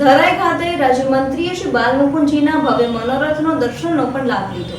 ધરાઈ ખાતે રાજ્યમંત્રીએ શ્રી બાલમુકુંદજીના ભવ્ય મનોરથનો દર્શનનો પણ લાભ લીધો।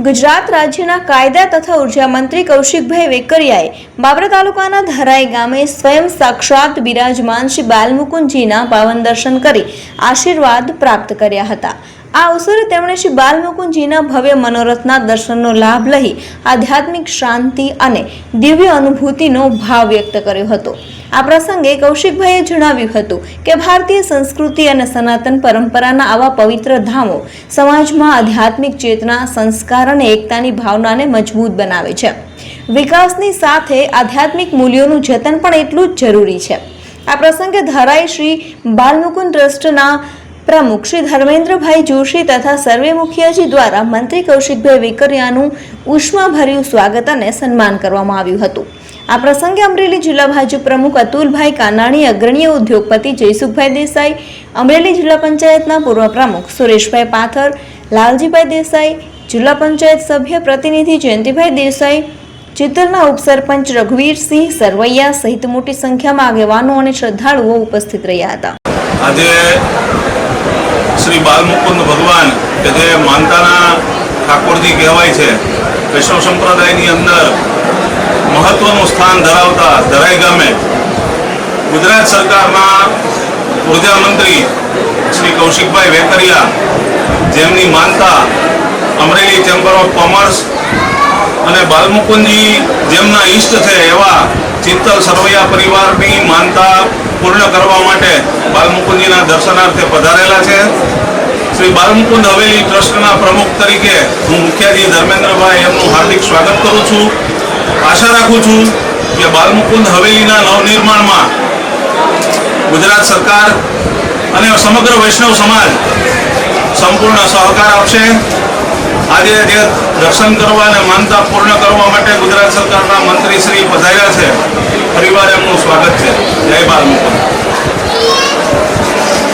ગુજરાત રાજ્યના કાયદા તથા ઉર્જા મંત્રી કૌશિકભાઈ વેકરિયાએ બાબરા તાલુકાના ધરાઈ ગામે સ્વયં સાક્ષાત બિરાજમાન શ્રી બાલમુકુંદજીના પાવન દર્શન કરી આશીર્વાદ પ્રાપ્ત કર્યા હતા। આ અવસરે તેમણે શ્રી બાલમુકુંદજીના ભવ્ય મનોરથના દર્શનનો લાભ લઈ આધ્યાત્મિક શાંતિ અને દિવ્ય અનુભૂતિનો ભાવ વ્યક્ત કર્યો હતો। આ પ્રસંગે કૌશિકભાઈએ જણાવ્યું હતું કે ભારતીય સંસ્કૃતિ અને સનાતન પરંપરાના આવા પવિત્ર ધામો સમાજમાં આધ્યાત્મિક ચેતના, સંસ્કાર અને એકતાની ભાવનાને મજબૂત બનાવે છે। વિકાસની સાથે આધ્યાત્મિક મૂલ્યોનું જતન પણ એટલું જ જરૂરી છે। આ પ્રસંગે ધરાઈ શ્રી બાલમુકુંદ ટ્રસ્ટના પ્રમુખ શ્રી ધર્મેન્દ્રભાઈ જોશી તથા સર્વે મુખિયાજી દ્વારા મંત્રી કૌશિકભાઈ વેકરિયાનું ઉષ્માભર્યું સ્વાગત અને સન્માન કરવામાં આવ્યું હતું। આ પ્રસંગે અમરેલી જિલ્લા ભાજપ પ્રમુખ અતુલભાઈ કાનાણી, અગ્રણીય ઉદ્યોગપતિ જયસુખભાઈ દેસાઈ, અમરેલી જિલ્લા પંચાયતના પૂર્વ પ્રમુખ સુરેશભાઈ પાથર, લાલજીભાઈ દેસાઈ, જિલ્લા પંચાયત સભ્ય પ્રતિનિધિ જયંતિભાઈ દેસાઈ, ચિત્તરના ઉપસરપંચ રઘુવીરસિંહ સરવૈયા સહિત મોટી સંખ્યામાં આગેવાનો અને શ્રદ્ધાળુઓ ઉપસ્થિત રહ્યા હતા। આજે શ્રી બાલમુકુંદ ભગવાન કે જે માનતાના ઠાકોરજી કહેવાય છે, વૈષ્ણવ સંપ્રદાયની અંદર મહત્વનું સ્થાન ધરાવતા ધરાઈ ગામે ગુજરાત સરકારના ઉર્જા મંત્રી શ્રી કૌશિકભાઈ વેકરિયા, જેમની માનતા અમરેલી ચેમ્બર ઓફ કોમર્સ અને બાલમુકુંદજી જેમના ઈષ્ટ છે એવા ચિત્તલ સરવૈયા પરિવારની માનતા પૂર્ણ કરવા માટે બાલમુકુંદજીના દર્શનાર્થે પધારેલા છે। શ્રી બાલમુકુંદ હવેલી ટ્રસ્ટના પ્રમુખ તરીકે હું મુખિયાજી ધર્મેન્દ્રભાઈ એમનું હાર્દિક સ્વાગત કરું છું। આશા રાખું છું કે બાલમુકુંદ હવેલીના નવનિર્માણમાં ગુજરાત સરકાર અને સમગ્ર વૈષ્ણવ સમાજ સંપૂર્ણ સહકાર આપશે। આજે જે દર્શન કરવા અને માનતા પૂર્ણ કરવા માટે ગુજરાત સરકારના મંત્રી શ્રી પધાર્યા છે, ફરીવાર એમનું સ્વાગત છે। જય બાલમુકુંદ।